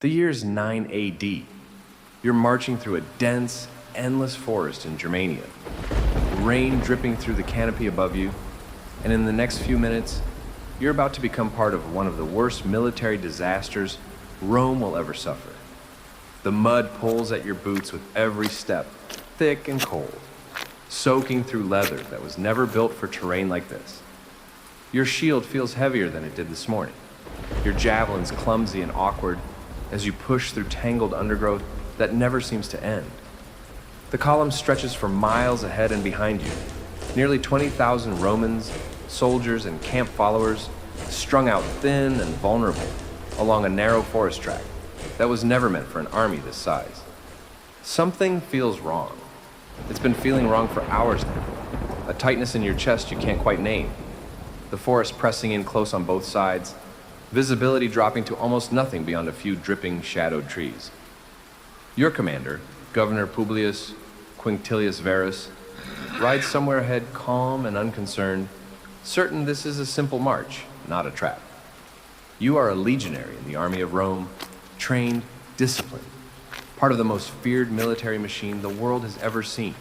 The year is 9 AD. You're marching through a dense, endless forest in Germania, rain dripping through the canopy above you, and in the next few minutes, you're about to become part of one of the worst military disasters Rome will ever suffer. The mud pulls at your boots with every step, thick and cold, soaking through leather that was never built for terrain like this. Your shield feels heavier than it did this morning. Your javelin's clumsy and awkward as you push through tangled undergrowth that never seems to end. The column stretches for miles ahead and behind you. Nearly 20,000 Romans, soldiers, and camp followers strung out thin and vulnerable along a narrow forest track that was never meant for an army this size. Something feels wrong. It's been feeling wrong for hours now. A tightness in your chest you can't quite name. The forest pressing in close on both sides, visibility dropping to almost nothing beyond a few dripping, shadowed trees. Your commander, Governor Publius Quinctilius Varus, rides somewhere ahead calm and unconcerned, certain this is a simple march, not a trap. You are a legionary in the army of Rome, trained, disciplined, part of the most feared military machine the world has ever seen.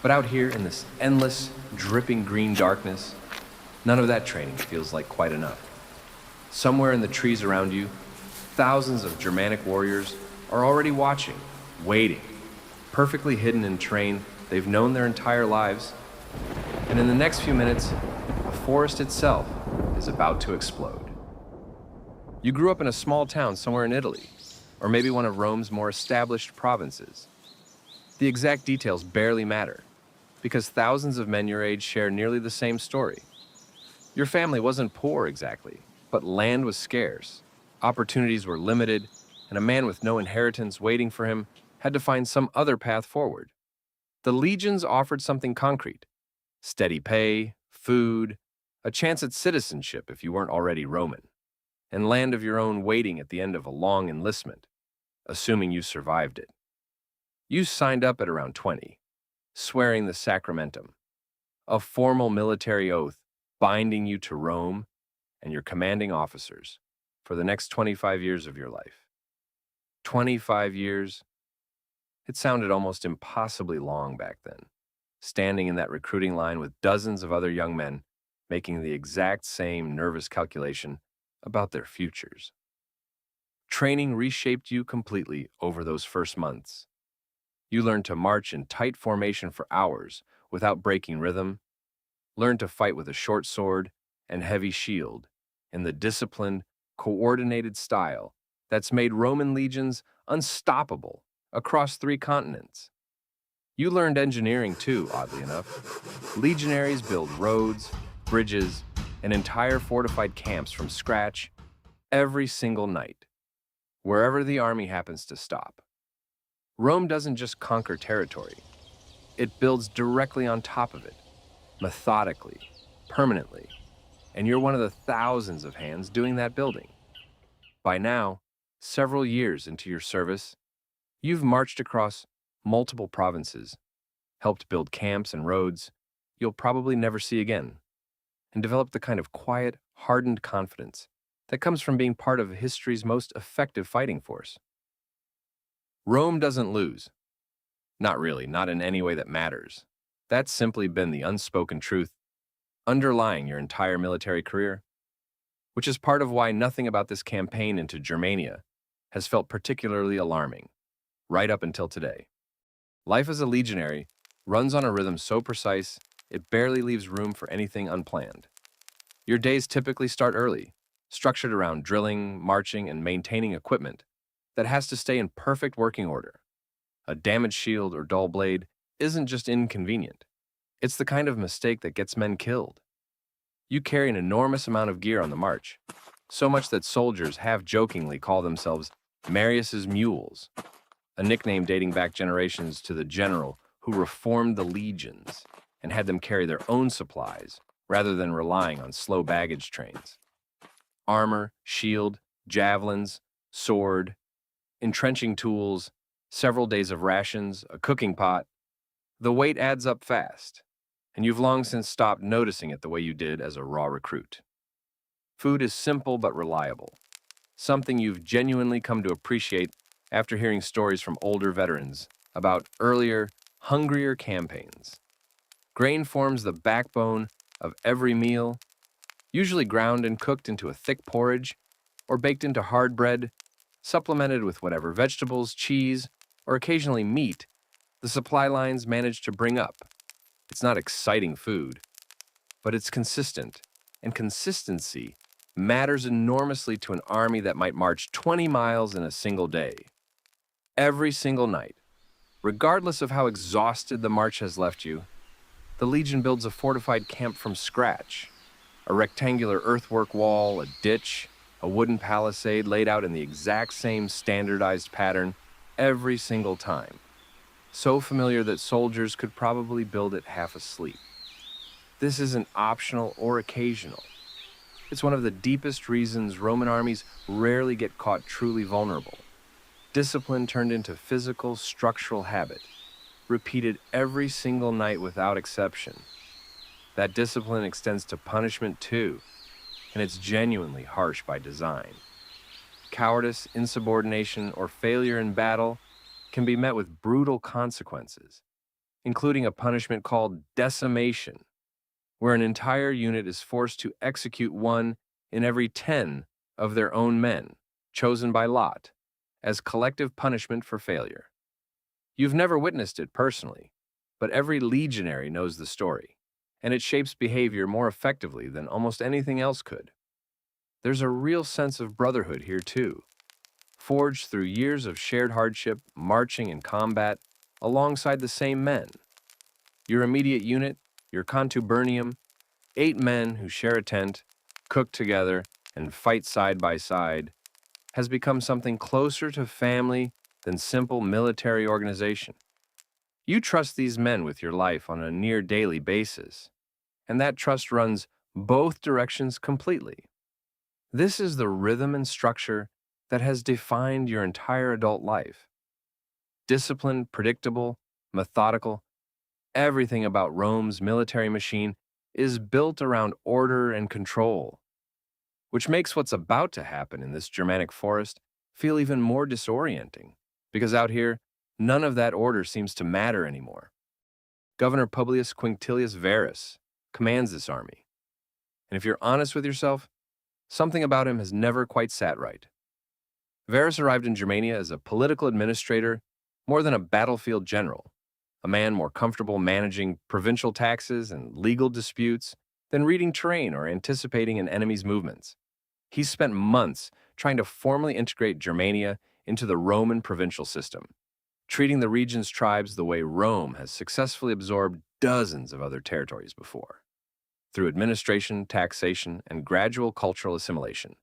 But out here in this endless, dripping green darkness, none of that training feels like quite enough. Somewhere in the trees around you, thousands of Germanic warriors are already watching, waiting, perfectly hidden in terrain they've known their entire lives. And in the next few minutes, the forest itself is about to explode. You grew up in a small town somewhere in Italy, or maybe one of Rome's more established provinces. The exact details barely matter, because thousands of men your age share nearly the same story. Your family wasn't poor exactly, but land was scarce, opportunities were limited, and a man with no inheritance waiting for him had to find some other path forward. The legions offered something concrete: steady pay, food, a chance at citizenship if you weren't already Roman, and land of your own waiting at the end of a long enlistment, assuming you survived it. You signed up at around 20, swearing the sacramentum, a formal military oath binding you to Rome and your commanding officers for the next 25 years of your life. 25 years? It sounded almost impossibly long back then, standing in that recruiting line with dozens of other young men making the exact same nervous calculation about their futures. Training reshaped you completely over those first months. You learned to march in tight formation for hours without breaking rhythm, learned to fight with a short sword and heavy shield in the disciplined, coordinated style that's made Roman legions unstoppable across 3 continents. You learned engineering too, oddly enough. Legionaries build roads, bridges, and entire fortified camps from scratch every single night, wherever the army happens to stop. Rome doesn't just conquer territory. It builds directly on top of it, methodically, permanently, and you're one of the thousands of hands doing that building. By now, several years into your service, you've marched across multiple provinces, helped build camps and roads you'll probably never see again, and developed the kind of quiet, hardened confidence that comes from being part of history's most effective fighting force. Rome doesn't lose. Not really, not in any way that matters. That's simply been the unspoken truth underlying your entire military career, which is part of why nothing about this campaign into Germania has felt particularly alarming, right up until today. Life as a legionary runs on a rhythm so precise it barely leaves room for anything unplanned. Your days typically start early, structured around drilling, marching, and maintaining equipment that has to stay in perfect working order. A damaged shield or dull blade isn't just inconvenient. It's the kind of mistake that gets men killed. You carry an enormous amount of gear on the march, so much that soldiers half-jokingly call themselves Marius's mules, a nickname dating back generations to the general who reformed the legions and had them carry their own supplies rather than relying on slow baggage trains. Armor, shield, javelins, sword, entrenching tools, several days of rations, a cooking pot. The weight adds up fast, and you've long since stopped noticing it the way you did as a raw recruit. Food is simple but reliable. something you've genuinely come to appreciate after hearing stories from older veterans about earlier, hungrier campaigns. Grain forms the backbone of every meal, usually ground and cooked into a thick porridge or baked into hard bread, supplemented with whatever vegetables, cheese, or occasionally meat the supply lines manage to bring up. It's not exciting food, but it's consistent, and consistency matters enormously to an army that might march 20 miles in a single day. Every single night, regardless of how exhausted the march has left you, the Legion builds a fortified camp from scratch. A rectangular earthwork wall, a ditch, a wooden palisade laid out in the exact same standardized pattern every single time. So familiar that soldiers could probably build it half asleep. This isn't optional or occasional. It's one of the deepest reasons Roman armies rarely get caught truly vulnerable. Discipline turned into physical, structural habit, repeated every single night without exception. That discipline extends to punishment too, and it's genuinely harsh by design. Cowardice, insubordination, or failure in battle can be met with brutal consequences, including a punishment called decimation, where an entire unit is forced to execute one in every 10 of their own men, chosen by lot, as collective punishment for failure. You've never witnessed it personally, but every legionary knows the story, and it shapes behavior more effectively than almost anything else could. There's a real sense of brotherhood here too, forged through years of shared hardship, marching and combat alongside the same men. Your immediate unit, your contubernium, 8 men who share a tent, cook together, and fight side by side, has become something closer to family than simple military organization. You trust these men with your life on a near daily basis, and that trust runs both directions completely. This is the rhythm and structure that has defined your entire adult life. Disciplined, predictable, methodical, everything about Rome's military machine is built around order and control, which makes what's about to happen in this Germanic forest feel even more disorienting, because out here, none of that order seems to matter anymore. Governor Publius Quinctilius Varus commands this army, and if you're honest with yourself, something about him has never quite sat right. Varus arrived in Germania as a political administrator more than a battlefield general, a man more comfortable managing provincial taxes and legal disputes than reading terrain or anticipating an enemy's movements. He spent months trying to formally integrate Germania into the Roman provincial system, treating the region's tribes the way Rome has successfully absorbed dozens of other territories before, through administration, taxation, and gradual cultural assimilation,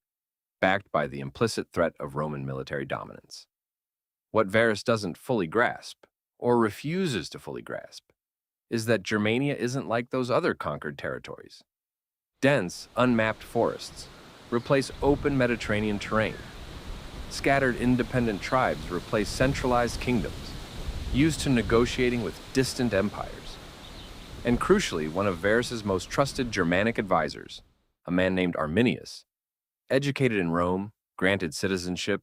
backed by the implicit threat of Roman military dominance. What Varus doesn't fully grasp, or refuses to fully grasp, is that Germania isn't like those other conquered territories. Dense, unmapped forests replace open Mediterranean terrain. Scattered independent tribes replace centralized kingdoms, used to negotiating with distant empires. And crucially, one of Varus's most trusted Germanic advisors, a man named Arminius, educated in Rome, granted citizenship,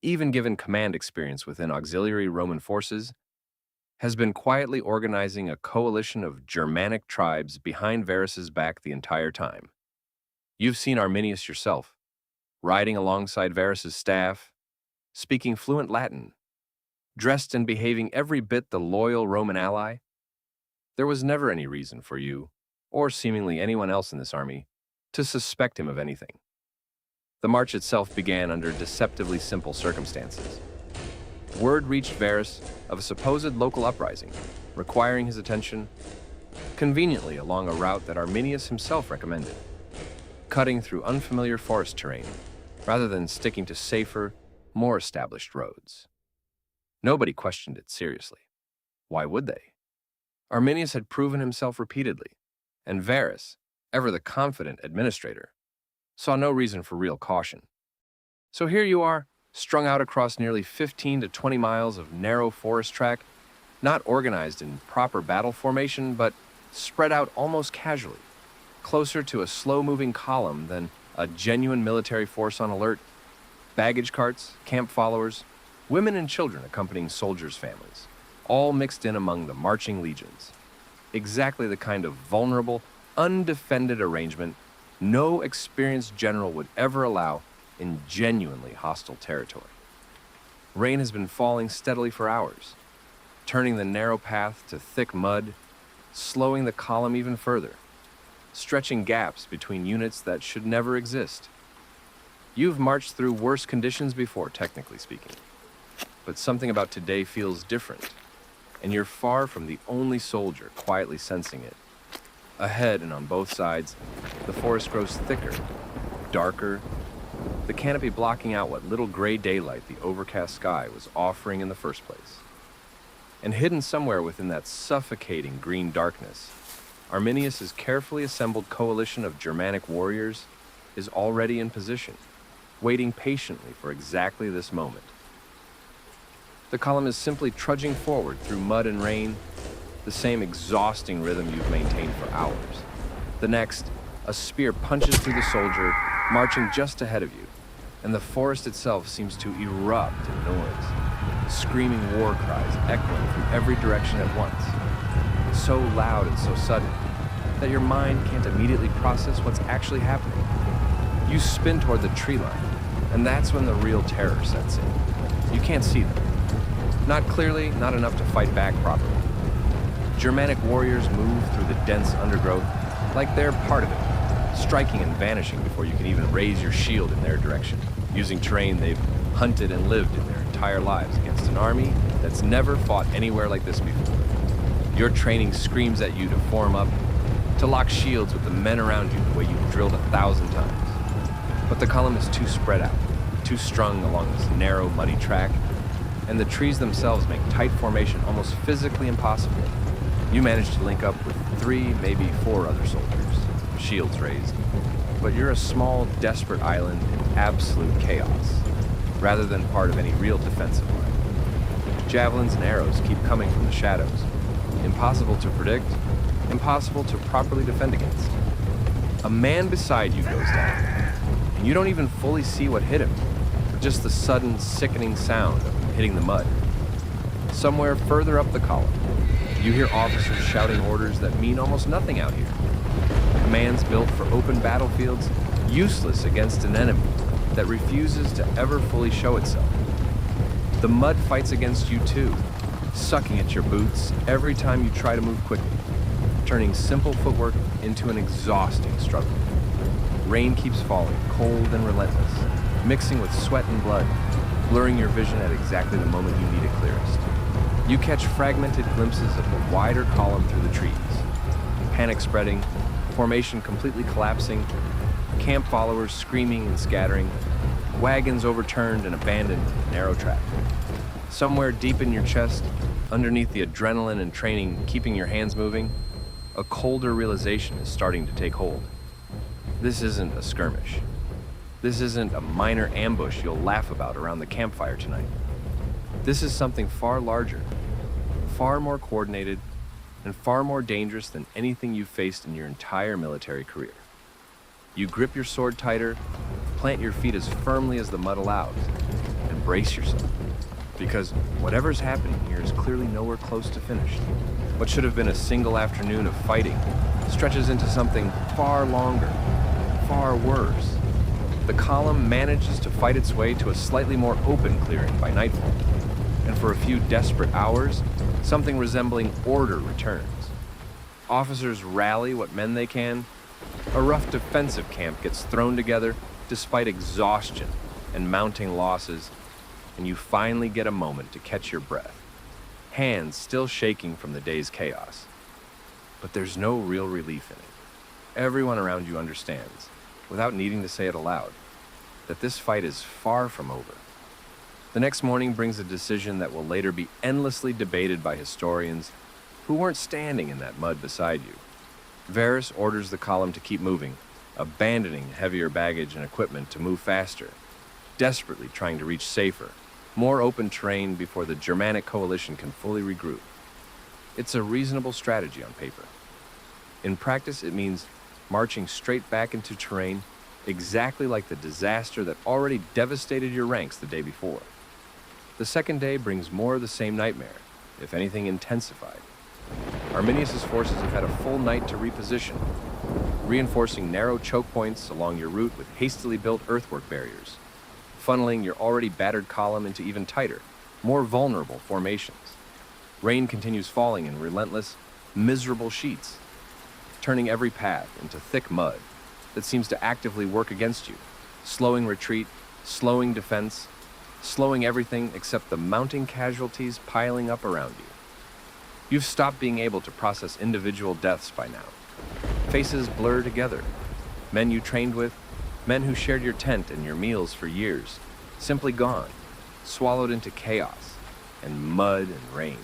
even given command experience within auxiliary Roman forces, has been quietly organizing a coalition of Germanic tribes behind Varus's back the entire time. You've seen Arminius yourself, riding alongside Varus's staff, speaking fluent Latin, dressed and behaving every bit the loyal Roman ally. There was never any reason for you, or seemingly anyone else in this army, to suspect him of anything. The march itself began under deceptively simple circumstances. Word reached Varus of a supposed local uprising, requiring his attention, conveniently along a route that Arminius himself recommended, cutting through unfamiliar forest terrain, rather than sticking to safer, more established roads. Nobody questioned it seriously. Why would they? Arminius had proven himself repeatedly, and Varus, ever the confident administrator, saw no reason for real caution. So here you are, strung out across nearly 15 to 20 miles of narrow forest track, not organized in proper battle formation, but spread out almost casually, closer to a slow-moving column than a genuine military force on alert. Baggage carts, camp followers, women and children accompanying soldiers' families, all mixed in among the marching legions. Exactly the kind of vulnerable, undefended arrangement no experienced general would ever allow in genuinely hostile territory. Rain has been falling steadily for hours, turning the narrow path to thick mud, slowing the column even further, stretching gaps between units that should never exist. You've marched through worse conditions before, technically speaking, but something about today feels different, and you're far from the only soldier quietly sensing it. Ahead and on both sides, the forest grows thicker, darker, the canopy blocking out what little gray daylight the overcast sky was offering in the first place. And hidden somewhere within that suffocating green darkness, Arminius' carefully assembled coalition of Germanic warriors is already in position, waiting patiently for exactly this moment. The column is simply trudging forward through mud and rain, the same exhausting rhythm you've maintained for hours. The next, a spear punches through the soldier, marching just ahead of you, and the forest itself seems to erupt in noise, screaming war cries echoing from every direction at once, so loud and so sudden that your mind can't immediately process what's actually happening. You spin toward the tree line, and that's when the real terror sets in. You can't see them. Not clearly, not enough to fight back properly. Germanic warriors move through the dense undergrowth like they're part of it, striking and vanishing before you can even raise your shield in their direction, using terrain they've hunted and lived in their entire lives against an army that's never fought anywhere like this before. Your training screams at you to form up, to lock shields with the men around you the way you've drilled 1,000 times. But the column is too spread out, too strung along this narrow, muddy track, and the trees themselves make tight formation almost physically impossible. You manage to link up with 3, maybe 4 other soldiers, shields raised, but you're a small, desperate island in absolute chaos, rather than part of any real defensive line. Javelins and arrows keep coming from the shadows, impossible to predict, impossible to properly defend against. A man beside you goes down, and you don't even fully see what hit him, but just the sudden, sickening sound of him hitting the mud. Somewhere further up the column, you hear officers shouting orders that mean almost nothing out here. Commands built for open battlefields, useless against an enemy that refuses to ever fully show itself. The mud fights against you too, sucking at your boots every time you try to move quickly, turning simple footwork into an exhausting struggle. Rain keeps falling, cold and relentless, mixing with sweat and blood, blurring your vision at exactly the moment you need it clearest. You catch fragmented glimpses of the wider column through the trees, panic spreading, formation completely collapsing, camp followers screaming and scattering, wagons overturned and abandoned in the narrow track. Somewhere deep in your chest, underneath the adrenaline and training keeping your hands moving, a colder realization is starting to take hold. This isn't a skirmish. This isn't a minor ambush you'll laugh about around the campfire tonight. This is something far larger, far more coordinated, and far more dangerous than anything you've faced in your entire military career. You grip your sword tighter, plant your feet as firmly as the mud allows, and brace yourself. Because whatever's happening here is clearly nowhere close to finished. What should have been a single afternoon of fighting stretches into something far longer, far worse. The column manages to fight its way to a slightly more open clearing by nightfall, and for a few desperate hours, something resembling order returns. Officers rally what men they can. A rough defensive camp gets thrown together despite exhaustion and mounting losses, and you finally get a moment to catch your breath, hands still shaking from the day's chaos. But there's no real relief in it. Everyone around you understands, without needing to say it aloud, that this fight is far from over. The next morning brings a decision that will later be endlessly debated by historians who weren't standing in that mud beside you. Varus orders the column to keep moving, abandoning heavier baggage and equipment to move faster, desperately trying to reach safer, more open terrain before the Germanic coalition can fully regroup. It's a reasonable strategy on paper. In practice, it means marching straight back into terrain exactly like the disaster that already devastated your ranks the day before. The second day brings more of the same nightmare, if anything intensified. Arminius's forces have had a full night to reposition, reinforcing narrow choke points along your route with hastily built earthwork barriers, funneling your already battered column into even tighter, more vulnerable formations. Rain continues falling in relentless, miserable sheets, turning every path into thick mud that seems to actively work against you, slowing retreat, slowing defense, slowing everything except the mounting casualties piling up around you. You've stopped being able to process individual deaths by now. Faces blur together. Men you trained with, men who shared your tent and your meals for years, simply gone, swallowed into chaos and mud and rain.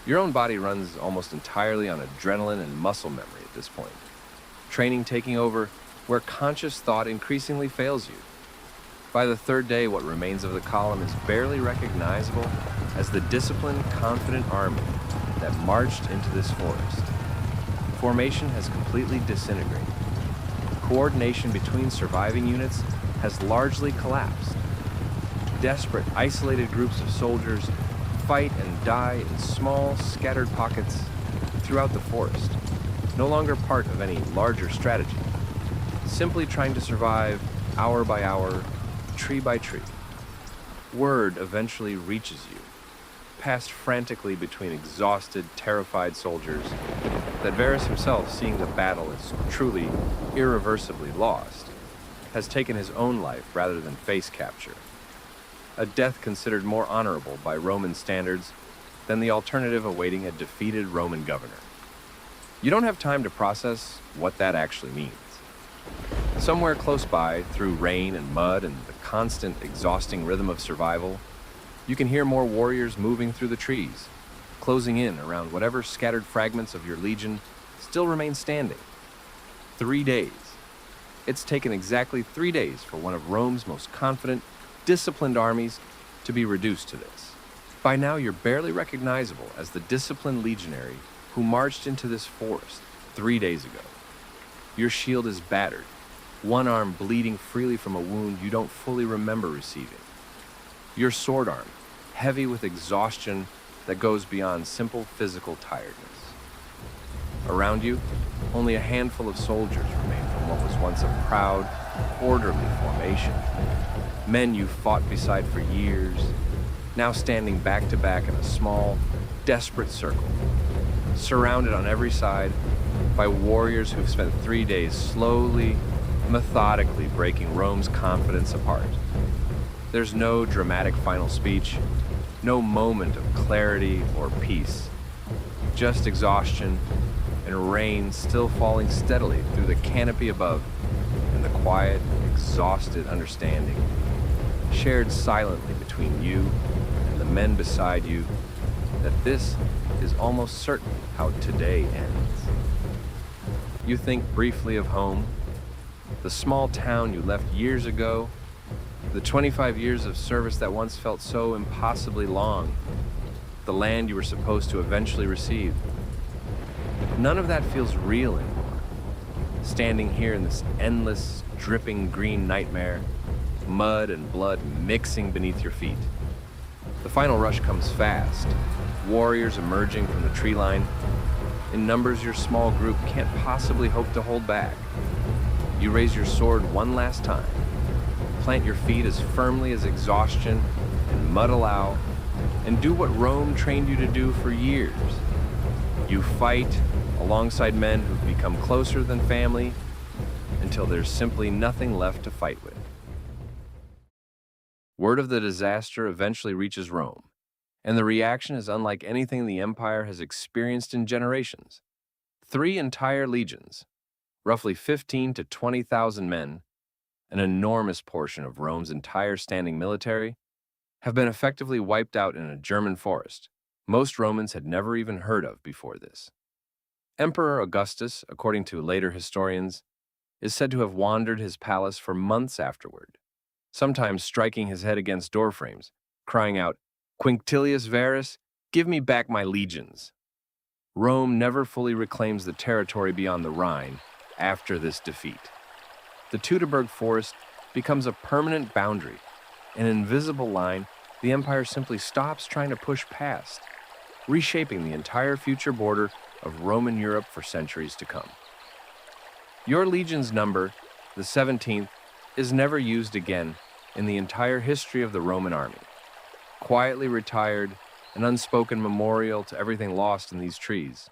Your own body runs almost entirely on adrenaline and muscle memory at this point. Training taking over where conscious thought increasingly fails you. By the third day, what remains of the column is barely recognizable as the disciplined, confident army that marched into this forest. Formation has completely disintegrated. Coordination between surviving units has largely collapsed. Desperate, isolated groups of soldiers fight and die in small, scattered pockets throughout the forest, no longer part of any larger strategy, simply trying to survive hour by hour, tree by tree. Word eventually reaches you, passed frantically between exhausted, terrified soldiers, that Varus himself, seeing the battle as truly, irreversibly lost, has taken his own life rather than face capture. A death considered more honorable by Roman standards than the alternative awaiting a defeated Roman governor. You don't have time to process what that actually means. Somewhere close by, through rain and mud and the constant, exhausting rhythm of survival, you can hear more warriors moving through the trees, closing in around whatever scattered fragments of your legion still remain standing. 3 days. It's taken exactly 3 days for one of Rome's most confident, disciplined armies to be reduced to this. By now, you're barely recognizable as the disciplined legionary who marched into this forest 3 days ago. Your shield is battered, one arm bleeding freely from a wound you don't fully remember receiving. Your sword arm, heavy with exhaustion that goes beyond simple physical tiredness. Around you, only a handful of soldiers remain from what was once a proud, orderly formation. Men you fought beside for years, now standing back to back in a small, desperate circle, surrounded on every side by warriors who've spent 3 days slowly, methodically breaking Rome's confidence apart. There's no dramatic final speech, no moment of clarity or peace, just exhaustion and rain still falling steadily through the canopy above, and the quiet, exhausted understanding, shared silently between you and the men beside you, that this is almost certain how today ends. You think briefly of home, the small town you left years ago, the 25 years of service that once felt so impossibly long, the land you were supposed to eventually receive. None of that feels real anymore. Standing here in this endless, dripping green nightmare, mud and blood mixing beneath your feet. The final rush comes fast, warriors emerging from the tree line. In numbers your small group can't possibly hope to hold back. You raise your sword one last time, plant your feet as firmly as exhaustion and mud allow, and do what Rome trained you to do for years. You fight alongside men who've become closer than family until there's simply nothing left to fight with. Word of the disaster eventually reaches Rome, and the reaction is unlike anything the empire has experienced in generations. 3 entire legions, roughly 15 to 20,000 men, an enormous portion of Rome's entire standing military, have been effectively wiped out in a German forest most Romans had never even heard of before this. Emperor Augustus, according to later historians, is said to have wandered his palace for months afterward, sometimes striking his head against doorframes, crying out, "Quinctilius Varus, give me back my legions." Rome never fully reclaims the territory beyond the Rhine after this defeat. The Teutoburg Forest becomes a permanent boundary, an invisible line the empire simply stops trying to push past, reshaping the entire future border of Roman Europe for centuries to come. Your legion's number, the 17th, is never used again in the entire history of the Roman army. Quietly retired, an unspoken memorial to everything lost in these trees.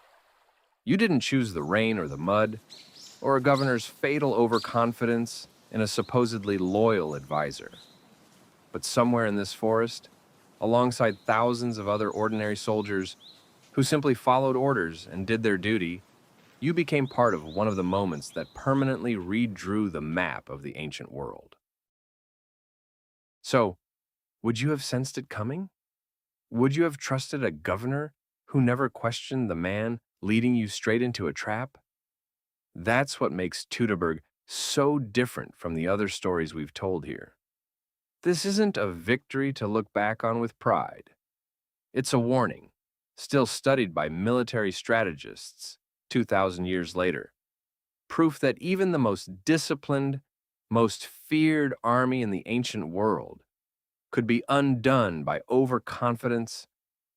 You didn't choose the rain or the mud, or a governor's fatal overconfidence in a supposedly loyal advisor. But somewhere in this forest, alongside thousands of other ordinary soldiers who simply followed orders and did their duty, you became part of one of the moments that permanently redrew the map of the ancient world. So, would you have sensed it coming? Would you have trusted a governor who never questioned the man leading you straight into a trap? That's what makes Teutoburg so different from the other stories we've told here. This isn't a victory to look back on with pride. It's a warning, still studied by military strategists 2,000 years later. Proof that even the most disciplined, most feared army in the ancient world could be undone by overconfidence,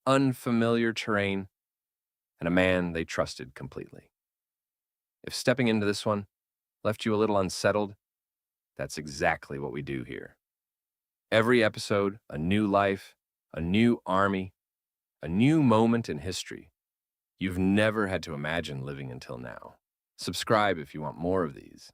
unfamiliar terrain, and a man they trusted completely. If stepping into this one left you a little unsettled, that's exactly what we do here. Every episode, a new life, a new army, a new moment in history you've never had to imagine living until now. Subscribe if you want more of these.